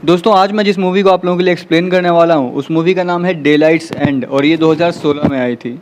दोस्तों आज मैं जिस मूवी को आप लोगों के लिए एक्सप्लेन करने वाला हूँ उस मूवी का नाम है डेलाइट्स एंड और ये 2016 में आई थी।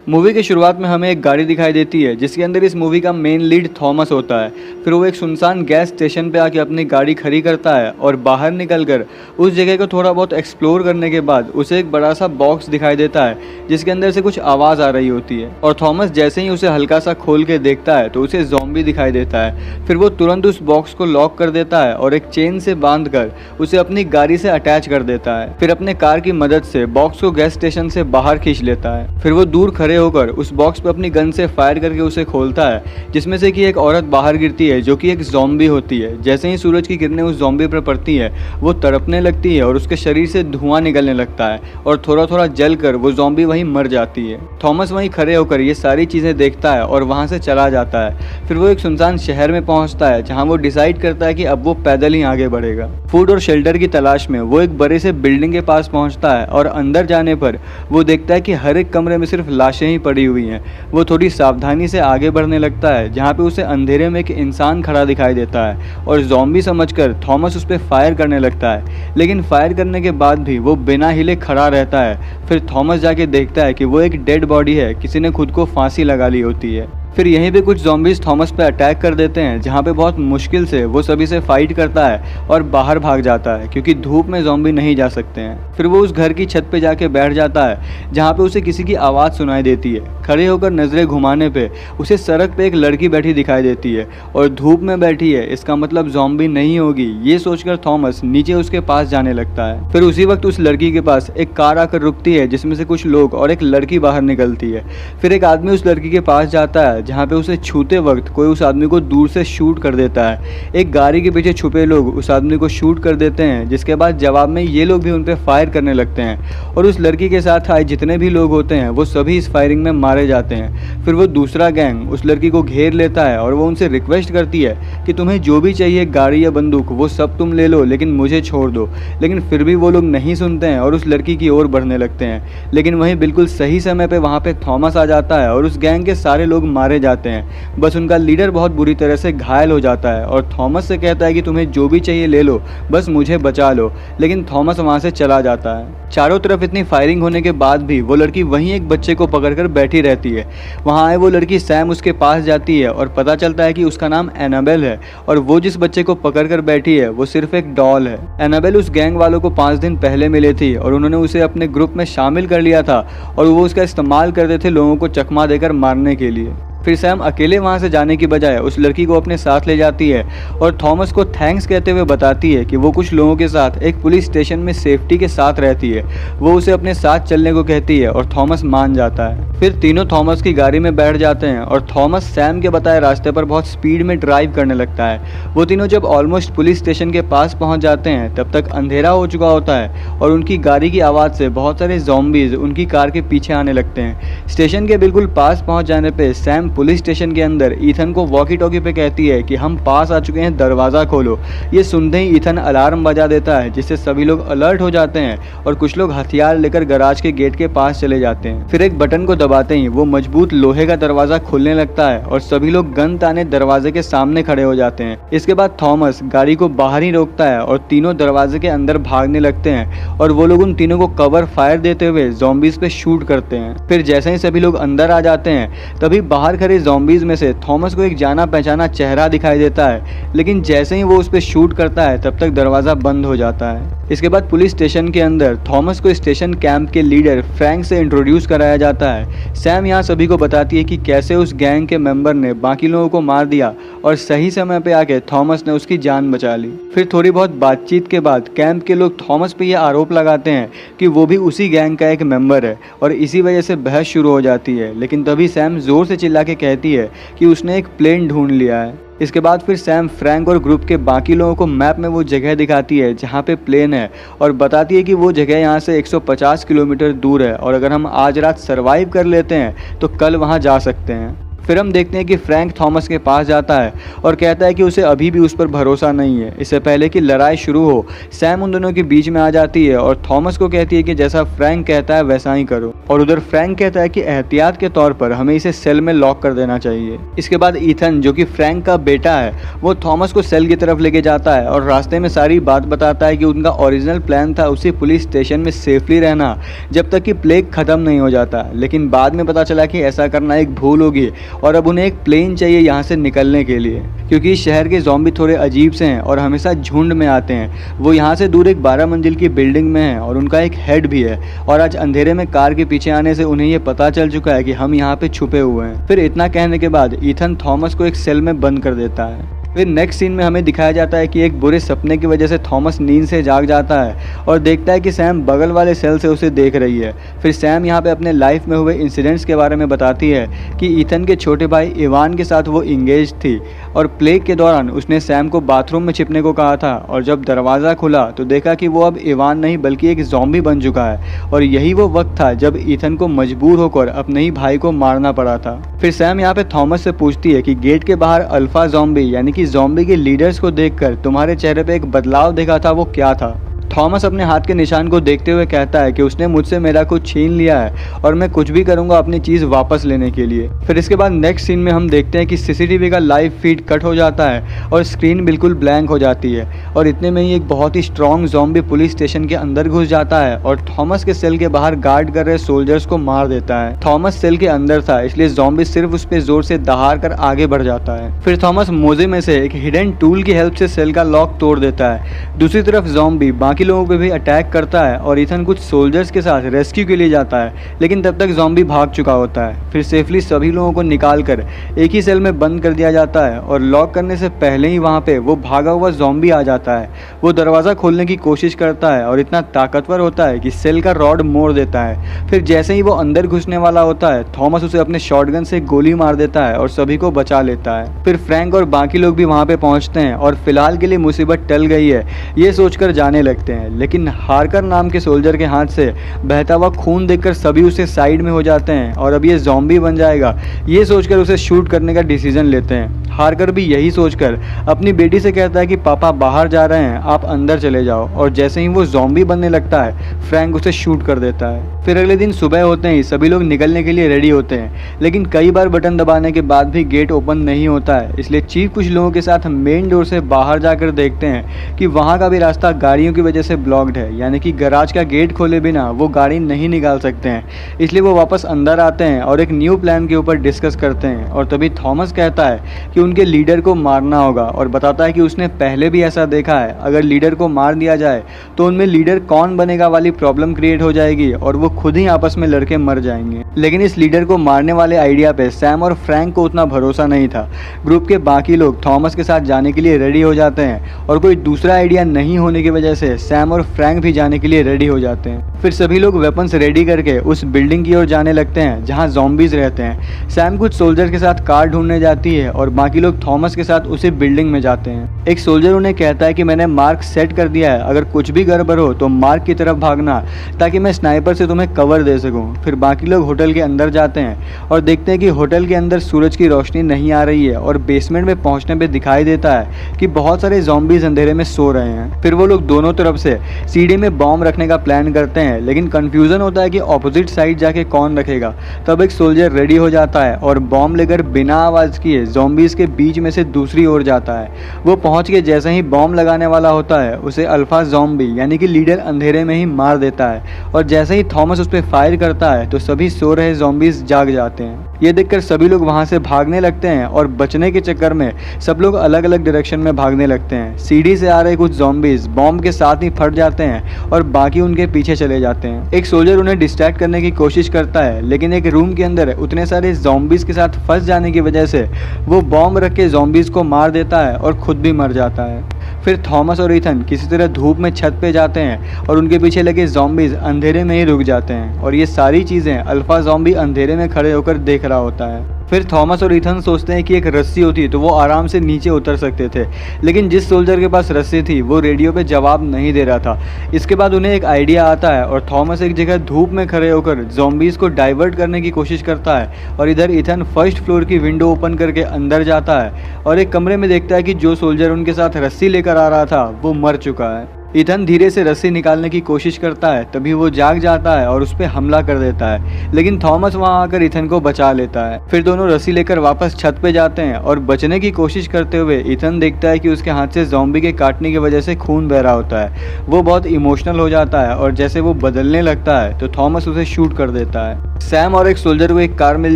मूवी की शुरुआत में हमें एक गाड़ी दिखाई देती है जिसके अंदर इस मूवी का मेन लीड थॉमस होता है। फिर वो एक सुनसान गैस स्टेशन पे आके अपनी गाड़ी खड़ी करता है और बाहर निकलकर उस जगह को थोड़ा बहुत एक्सप्लोर करने के बाद उसे एक बड़ा सा बॉक्स दिखाई देता है जिसके अंदर से कुछ आवाज़ आ रही होती है और थॉमस जैसे ही उसे हल्का सा खोल के देखता है तो उसे ज़ॉम्बी दिखाई देता है। फिर वो तुरंत उस बॉक्स को लॉक कर देता है और एक चेन से बांध कर उसे अपनी गाड़ी से अटैच कर देता है। फिर अपने कार की मदद से बॉक्स को गैस स्टेशन से बाहर खींच लेता है। फिर वो दूर खड़े होकर उस बॉक्स पे अपनी गन से फायर करके उसे खोलता है जिसमें से कि एक औरत बाहर गिरती है जो कि एक ज़ॉम्बी होती है। जैसे ही सूरज की किरणें उस ज़ॉम्बी पर पड़ती है वो तड़पने लगती है और उसके शरीर से धुआं निकलने लगता है और थोड़ा थोड़ा जल कर वो ज़ॉम्बी वहीं मर जाती है। थॉमस वहीं खड़े होकर ये सारी चीज़ें देखता है और वहाँ से चला जाता है। फिर वो एक सुनसान शहर में पहुँचता है जहाँ वो डिसाइड करता है कि अब वो पैदल ही आगे बढ़ेगा। फूड और शेल्टर की तलाश में वो एक बड़े से बिल्डिंग के पास पहुँचता है और अंदर जाने पर वो देखता है कि हर एक कमरे में सिर्फ लाशें ही पड़ी हुई हैं। वो थोड़ी सावधानी से आगे बढ़ने लगता है जहाँ पे उसे अंधेरे में एक इंसान खड़ा दिखाई देता है और ज़ॉम्बी समझकर थॉमस उस पर फायर करने लगता है, लेकिन फायर करने के बाद भी वो बिना हिले खड़ा रहता है। फिर थॉमस जाके देखता है कि वो एक डेड बॉडी है, किसी ने खुद को फांसी लगा ली होती है। फिर यहीं पे कुछ ज़ॉम्बीज़ थॉमस पे अटैक कर देते हैं जहाँ पे बहुत मुश्किल से वो सभी से फाइट करता है और बाहर भाग जाता है क्योंकि धूप में ज़ॉम्बी नहीं जा सकते हैं। फिर वो उस घर की छत पे जाके बैठ जाता है जहाँ पे उसे किसी की आवाज़ सुनाई देती है। खड़े होकर नज़रें घुमाने पे उसे सड़क पे एक लड़की बैठी दिखाई देती है और धूप में बैठी है, इसका मतलब ज़ॉम्बी नहीं होगी। ये सोचकर थॉमस नीचे उसके पास जाने लगता है। फिर उसी वक्त उस लड़की के पास एक कार आकर रुकती है जिसमें से कुछ लोग और एक लड़की बाहर निकलती है। फिर एक आदमी उस लड़की के पास जाता है जहाँ पे उसे छूते वक्त कोई उस आदमी को दूर से शूट कर देता है। एक गाड़ी के पीछे छुपे लोग उस आदमी को शूट कर देते हैं जिसके बाद जवाब में ये लोग भी उन पे फायर करने लगते हैं और उस लड़की के साथ आए जितने भी लोग होते हैं वो सभी इस फायरिंग में मारे जाते हैं। फिर वो दूसरा गैंग उस लड़की को घेर लेता है और वो उनसे रिक्वेस्ट करती है कि तुम्हें जो भी चाहिए गाड़ी या बंदूक वो सब तुम ले लो लेकिन मुझे छोड़ दो। लेकिन फिर भी वो लोग नहीं सुनते हैं और उस लड़की की ओर बढ़ने लगते हैं। लेकिन वहीं बिल्कुल सही समय पे वहाँ पे थॉमस आ जाता है और उस गैंग के सारे लोग मारे जाते हैं। बस उनका लीडर बहुत बुरी तरह से घायल हो जाता है और थॉमस से कहता है कि तुम्हें जो भी चाहिए ले लो, बस मुझे बचा लो। लेकिन थॉमस वहाँ से चला जाता है। चारों तरफ इतनी फायरिंग होने के बाद भी वो लड़की वहीं एक बच्चे को पकड़कर बैठी रहती है। वहाँ आए वो लड़की सैम उसके पास जाती है और पता चलता है कि उसका नाम एनाबेल है और वो जिस बच्चे को पकड़कर बैठी है वो सिर्फ एक डॉल है। एनाबेल उस गैंग वालों को 5 दिन पहले मिली थी और उन्होंने उसे अपने ग्रुप में शामिल कर लिया था और वो उसका इस्तेमाल करते थे लोगों को चकमा देकर मारने के लिए। फिर सैम अकेले वहाँ से जाने की बजाय उस लड़की को अपने साथ ले जाती है और थॉमस को थैंक्स कहते हुए बताती है कि वो कुछ लोगों के साथ एक पुलिस स्टेशन में सेफ्टी के साथ रहती है। वो उसे अपने साथ चलने को कहती है और थॉमस मान जाता है। फिर तीनों थॉमस की गाड़ी में बैठ जाते हैं और थॉमस सैम के बताए रास्ते पर बहुत स्पीड में ड्राइव करने लगता है। वो तीनों जब ऑलमोस्ट पुलिस स्टेशन के पास पहुँच जाते हैं तब तक अंधेरा हो चुका होता है और उनकी गाड़ी की आवाज़ से बहुत सारे ज़ॉम्बीज़ उनकी कार के पीछे आने लगते हैं। स्टेशन के बिल्कुल पास पहुँच जाने पर सैम पुलिस स्टेशन के अंदर ईथन को वॉकी टॉकी पे कहती है कि हम पास आ चुके हैं, दरवाज़ा खोलो। ये सुनते ही ईथन अलार्म बजा देता है जिससे सभी लोग अलर्ट हो जाते हैं और कुछ लोग हथियार लेकर गैराज के गेट के पास चले जाते हैं। फिर एक बटन को दबाते ही वो मजबूत लोहे का दरवाज़ा खुलने लगता है और सभी लोग गन ताने दरवाजे के सामने खड़े हो जाते हैं। इसके बाद थॉमस गाड़ी को बाहर ही रोकता है और तीनों दरवाजे के अंदर भागने लगते हैं और वो लोग उन तीनों को कवर फायर देते हुए ज़ॉम्बीज़ पे शूट करते हैं। फिर जैसे ही सभी लोग अंदर आ जाते हैं तभी बाहर खड़े ज़ॉम्बीज़ में से थॉमस को एक जाना पहचाना चेहरा दिखाई देता है, लेकिन जैसे ही वो उस पर शूट करता है तब तक दरवाज़ा बंद हो जाता है। इसके बाद पुलिस स्टेशन के अंदर थॉमस को स्टेशन कैंप के लीडर फ्रैंक से इंट्रोड्यूस कराया जाता है। सैम यहाँ सभी को बताती है कि कैसे उस गैंग के मेंबर ने बाकी लोगों को मार दिया और सही समय पे आके थॉमस ने उसकी जान बचा ली। फिर थोड़ी बहुत बातचीत के बाद कैंप के लोग थॉमस पे ये आरोप लगाते हैं कि वो भी उसी गैंग का एक मेंबर है और इसी वजह से बहस शुरू हो जाती है। लेकिन तभी सैम जोर से चिल्ला के कहती है कि उसने एक प्लेन ढूंढ लिया है। इसके बाद फिर सैम फ्रैंक और ग्रुप के बाकी लोगों को मैप में वो जगह दिखाती है जहाँ पे प्लेन है और बताती है कि वो जगह यहाँ से 150 किलोमीटर दूर है और अगर हम आज रात सरवाइव कर लेते हैं तो कल वहाँ जा सकते हैं। फिर हम देखते हैं कि फ्रैंक थॉमस के पास जाता है और कहता है कि उसे अभी भी उस पर भरोसा नहीं है। इससे पहले कि लड़ाई शुरू हो, सैम उन दोनों के बीच में आ जाती है और थॉमस को कहती है कि जैसा फ्रैंक कहता है वैसा ही करो। और उधर फ्रैंक कहता है कि एहतियात के तौर पर हमें इसे सेल में लॉक कर देना चाहिए। इसके बाद ईथन, जो कि फ्रैंक का बेटा है, वो थॉमस को सेल की तरफ लेके जाता है और रास्ते में सारी बात बताता है कि उनका ओरिजिनल प्लान था उसी पुलिस स्टेशन में सेफली रहना जब तक कि प्लेग खत्म नहीं हो जाता। लेकिन बाद में पता चला कि ऐसा करना एक भूल होगी और अब उन्हें एक प्लेन चाहिए यहाँ से निकलने के लिए, क्योंकि इस शहर के ज़ॉम्बी थोड़े अजीब से हैं और हमेशा झुंड में आते हैं। वो यहाँ से दूर एक 12 मंजिल की बिल्डिंग में है और उनका एक हेड भी है और आज अंधेरे में कार के पीछे आने से उन्हें ये पता चल चुका है कि हम यहाँ पे छुपे हुए हैं। फिर इतना कहने के बाद ईथन थॉमस को एक सेल में बंद कर देता है। फिर नेक्स्ट सीन में हमें दिखाया जाता है कि एक बुरे सपने की वजह से थॉमस नींद से जाग जाता है और देखता है कि सैम बगल वाले सेल से उसे देख रही है। फिर सैम यहाँ पे अपने लाइफ में हुए इंसिडेंट्स के बारे में बताती है कि ईथन के छोटे भाई इवान के साथ वो इंगेज थी और प्लेग के दौरान उसने सैम को बाथरूम में छिपने को कहा था और जब दरवाज़ा खुला तो देखा कि वो अब इवान नहीं बल्कि एक ज़ॉम्बी बन चुका है और यही वो वक्त था जब ईथन को मजबूर होकर अपने ही भाई को मारना पड़ा था। फिर सैम यहाँ पे थॉमस से पूछती है कि गेट के बाहर अल्फा ज़ॉम्बी यानी कि ज़ॉम्बी के लीडर्स को देखकर तुम्हारे चेहरे पे एक बदलाव देखा था, वो क्या था? थॉमस अपने हाथ के निशान को देखते हुए कहता है कि उसने मुझसे मेरा कुछ छीन लिया है और मैं कुछ भी करूंगा अपनी चीज़ वापस लेने के लिए। फिर इसके बाद नेक्स्ट सीन में हम देखते हैं कि सीसीटीवी का लाइव फीड कट हो जाता है और स्क्रीन बिल्कुल ब्लैंक हो जाती है और इतने में ही एक बहुत ही स्ट्रॉन्ग ज़ॉम्बी पुलिस स्टेशन के अंदर घुस जाता है और थॉमस के सेल के बाहर गार्ड कर रहे सोल्जर्स को मार देता है। थॉमस सेल के अंदर था इसलिए ज़ॉम्बी सिर्फ उस पर जोर से दहाड़ कर आगे बढ़ जाता है। फिर थॉमस मोजे में से एक हिडन टूल की हेल्प से सेल का लॉक तोड़ देता है। दूसरी तरफ ज़ॉम्बी बाकी लोगों पे भी अटैक करता है और ईथन कुछ सोल्जर्स के साथ रेस्क्यू के लिए जाता है, लेकिन तब तक ज़ॉम्बी भाग चुका होता है। फिर सेफली सभी लोगों को निकालकर एक ही सेल में बंद कर दिया जाता है और लॉक करने से पहले ही वहाँ पे वो भागा हुआ ज़ॉम्बी आ जाता है। वो दरवाज़ा खोलने की कोशिश करता है और इतना ताकतवर होता है कि सेल का रॉड मोड़ देता है। फिर जैसे ही वो अंदर घुसने वाला होता है, थॉमस उसे अपने शॉटगन से गोली मार देता है और सभी को बचा लेता है। फिर फ्रैंक और बाकी लोग भी वहाँ पे पहुँचते हैं और फिलहाल के लिए मुसीबत टल गई है ये सोचकर जाने लगते हैं, लेकिन हार्कर नाम के सोल्जर के हाथ से बहता हुआ खून देखकर सभी उसे साइड में हो जाते हैं और अब ये ज़ॉम्बी बन जाएगा ये सोचकर उसे शूट करने का डिसीजन लेते हैं। हार्कर भी यही सोचकर अपनी बेटी से कहता है कि पापा बाहर जा रहे हैं, आप अंदर चले जाओ, और जैसे ही वो ज़ॉम्बी बनने लगता है फ्रैंक उसे शूट कर देता है। फिर अगले दिन सुबह होते ही सभी लोग निकलने के लिए रेडी होते हैं, लेकिन कई बार बटन दबाने के बाद भी गेट ओपन नहीं होता है, इसलिए चीफ कुछ लोगों के साथ मेन डोर से बाहर जाकर देखते हैं कि वहाँ का भी रास्ता गाड़ियों की वजह से ब्लॉक्ड है, यानी कि गैराज का गेट खोले बिना वो गाड़ी नहीं निकाल सकते हैं। इसलिए वो वापस अंदर आते हैं और एक न्यू प्लान के ऊपर डिस्कस करते हैं और तभी थॉमस कहता है कि उनके लीडर को मारना होगा और बताता है कि उसने पहले भी ऐसा देखा है, अगर लीडर को मार दिया जाए तो उनमें लीडर कौन बनेगा वाली प्रॉब्लम क्रिएट हो जाएगी और वो खुद ही आपस में लड़के मर जाएंगे। लेकिन इस लीडर को मारने वाले आइडिया पे सैम और फ्रैंक को उतना भरोसा नहीं था। ग्रुप के बाकी लोग थॉमस के साथ जाने के लिए रेडी हो जाते हैं और कोई दूसरा आइडिया नहीं होने की वजह से सैम और फ्रैंक भी जाने के लिए रेडी हो जाते हैं। फिर सभी लोग वेपन्स रेडी करके उस बिल्डिंग की ओर जाने लगते हैं जहां ज़ॉम्बीज रहते हैं। सैम कुछ सोल्जर के साथ कार ढूंढने जाती है और बाकी लोग थॉमस के साथ उसी बिल्डिंग में जाते हैं। एक सोल्जर उन्हें कहता है कि मैंने मार्क सेट कर दिया है, अगर कुछ भी गड़बड़ हो तो मार्क की तरफ भागना ताकि मैं स्नाइपर से तुम्हें कवर दे सकूं। फिर बाकी लोग होटल के अंदर जाते हैं और देखते हैं कि होटल के अंदर सूरज की रोशनी नहीं आ रही है और बेसमेंट में पहुंचने पे दिखाई देता है कि बहुत सारे ज़ॉम्बीज अंधेरे में सो रहे हैं। फिर वो लोग दोनों तरफ से सीढ़ी में बॉम्ब रखने का प्लान करते हैं, लेकिन कंफ्यूजन होता है कि ऑपोजिट साइड जाके कौन रखेगा। तब एक सोल्जर रेडी हो जाता है और बॉम्ब लेकर बिना आवाज़ किए ज़ॉम्बीज के बीच में से दूसरी ओर जाता है। वो पहुंच के जैसे ही बॉम्ब लगाने वाला होता है उसे अल्फा ज़ॉम्बी यानी कि लीडर अंधेरे में ही मार देता है और जैसे ही थॉमस उस पर फायर करता है तो सभी सो रहे ज़ॉम्बीज जाग जाते हैं। ये देखकर सभी लोग वहाँ से भागने लगते हैं और बचने के चक्कर में सब लोग अलग अलग डायरेक्शन में भागने लगते हैं। सीढ़ी से आ रहे कुछ ज़ॉम्बीज बॉम्ब के साथ ही फट जाते हैं और बाकी उनके पीछे चले जाते हैं। एक सोल्जर उन्हें डिस्ट्रैक्ट करने की कोशिश करता है, लेकिन एक रूम के अंदर उतने सारे ज़ॉम्बीज के साथ फंस जाने की वजह से वो बॉम्ब रख के ज़ॉम्बीज को मार देता है और खुद भी मर जाता है। फिर थॉमस और ईथन किसी तरह धूप में छत पे जाते हैं और उनके पीछे लगे ज़ॉम्बीज अंधेरे में ही रुक जाते हैं और ये सारी चीज़ें अल्फा ज़ॉम्बी अंधेरे में खड़े होकर देख रहा होता है। फिर थॉमस और इथन सोचते हैं कि एक रस्सी होती तो वो आराम से नीचे उतर सकते थे, लेकिन जिस सोल्जर के पास रस्सी थी वो रेडियो पे जवाब नहीं दे रहा था। इसके बाद उन्हें एक आइडिया आता है और थॉमस एक जगह धूप में खड़े होकर ज़ॉम्बीज़ को डाइवर्ट करने की कोशिश करता है और इधर इथन फर्स्ट फ्लोर की विंडो ओपन करके अंदर जाता है और एक कमरे में देखता है कि जो सोल्जर उनके साथ रस्सी लेकर आ रहा था वो मर चुका है। इथन धीरे से रस्सी निकालने की कोशिश करता है, तभी वो जाग जाता है और उस पर हमला कर देता है, लेकिन थॉमस वहां आकर इथन को बचा लेता है। फिर दोनों रस्सी लेकर वापस छत पे जाते हैं और बचने की कोशिश करते हुए इथन देखता है कि उसके हाथ से ज़ॉम्बी के काटने की वजह से खून बह रहा होता है। वो बहुत इमोशनल हो जाता है और जैसे वो बदलने लगता है तो थॉमस उसे शूट कर देता है। सैम और एक सोल्जर को एक कार मिल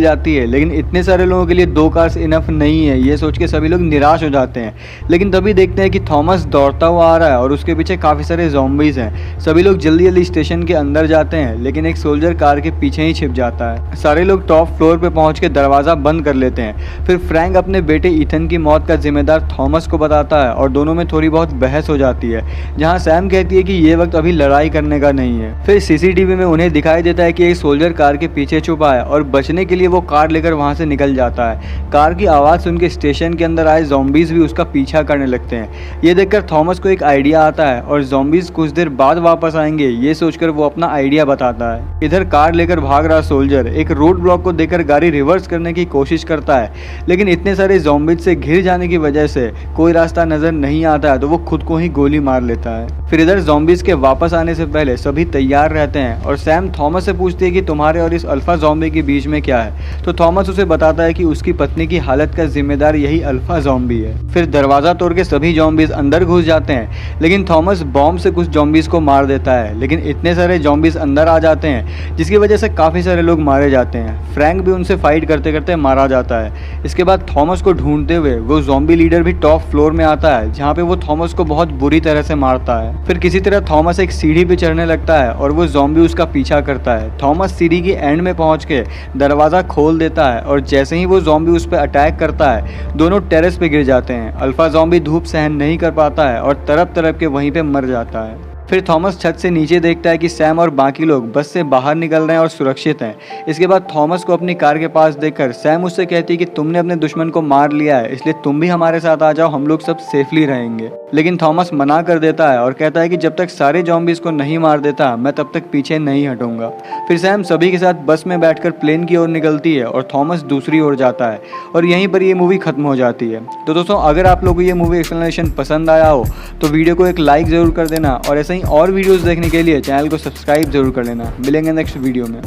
जाती है, लेकिन इतने सारे लोगों के लिए 2 कार्स इनफ नहीं है, ये सोच के सभी लोग निराश हो जाते हैं। लेकिन तभी देखते हैं कि थॉमस दौड़ता हुआ आ रहा है और उसके पीछे काफ़ी सारे ज़ॉम्बीज़ हैं। सभी लोग जल्दी जल्दी स्टेशन के अंदर जाते हैं, लेकिन एक सोल्जर कार के पीछे ही छिप जाता है। सारे लोग टॉप फ्लोर पे पहुंच के दरवाज़ा बंद कर लेते हैं। फिर फ्रैंक अपने बेटे इथन की मौत का जिम्मेदार थॉमस को बताता है और दोनों में थोड़ी बहुत बहस हो जाती है, जहाँ सैम कहती है कि ये वक्त अभी लड़ाई करने का नहीं है। फिर सीसीटीवी में उन्हें दिखाई देता है कि एक सोल्जर कार के पीछे छुपा है और बचने के लिए वो कार लेकर वहां से निकल जाता है। कार की आवाज़ सुन के स्टेशन के अंदर आए ज़ॉम्बीज़ भी उसका पीछा करने लगते हैं। ये देखकर थॉमस को एक आइडिया आता है और ज़ॉम्बीज़ कुछ देर बाद वापस आएंगे, ये सोचकर वो अपना आइडिया बताता है। इधर कार लेकर भाग रहा सोल्जर एक रोड ब्लॉक को देखकर गाड़ी रिवर्स करने की कोशिश करता है, लेकिन इतने सारे ज़ॉम्बीज़ से घिर जाने की वजह से कोई रास्ता नजर नहीं आता है तो वो खुद को ही गोली मार लेता है। फिर इधर ज़ॉम्बीज़ के वापस आने से पहले सभी तैयार रहते हैं और सैम थॉमस से पूछती है कि तुम्हारे और इस अल्फा ज़ॉम्बी के बीच में क्या है, तो थॉमस उसे बताता है कि उसकी पत्नी की हालत का जिम्मेदार यही अल्फा ज़ॉम्बी है। फिर दरवाज़ा तोड़ के सभी ज़ॉम्बीज़ अंदर घुस जाते हैं, लेकिन थॉमस बॉम्ब से कुछ ज़ॉम्बीज़ को मार देता है, लेकिन इतने सारे ज़ॉम्बीज़ अंदर आ जाते हैं जिसकी वजह से काफ़ी सारे लोग मारे जाते हैं। फ्रैंक भी उनसे फाइट करते करते मारा जाता है। इसके बाद थॉमस को ढूंढते हुए वो ज़ॉम्बी लीडर भी टॉप फ्लोर में आता है, जहाँ पे वो थॉमस को बहुत बुरी तरह से मारता है। फिर किसी तरह थॉमस एक सीढ़ी पे चढ़ने लगता है और वो ज़ॉम्बी उसका पीछा करता है। थॉमस सीढ़ी की एंड में पहुंच के दरवाज़ा खोल देता है और जैसे ही वो ज़ॉम्बी उस पर अटैक करता है दोनों टेरेस पे गिर जाते हैं। अल्फा ज़ॉम्बी धूप सहन नहीं कर पाता है और तड़प तड़प के वहीं पे मर जाता है। फिर थॉमस छत से नीचे देखता है कि सैम और बाकी लोग बस से बाहर निकल रहे हैं और सुरक्षित हैं। इसके बाद थॉमस को अपनी कार के पास देखकर सैम उससे कहती है कि तुमने अपने दुश्मन को मार लिया है, इसलिए तुम भी हमारे साथ आ जाओ, हम लोग सब सेफली रहेंगे। लेकिन थॉमस मना कर देता है और कहता है कि जब तक सारे ज़ॉम्बीज़ को नहीं मार देता मैं तब तक पीछे नहीं हटूंगा। फिर सैम सभी के साथ बस में बैठकर प्लेन की ओर निकलती है और थॉमस दूसरी ओर जाता है और यहीं पर ये मूवी खत्म हो जाती है। तो दोस्तों, अगर आप लोगों को ये मूवी एक्सप्लेनेशन पसंद आया हो तो वीडियो को एक लाइक ज़रूर कर देना और ऐसे ही और वीडियोस देखने के लिए चैनल को सब्सक्राइब जरूर कर लेना। मिलेंगे नेक्स्ट वीडियो में।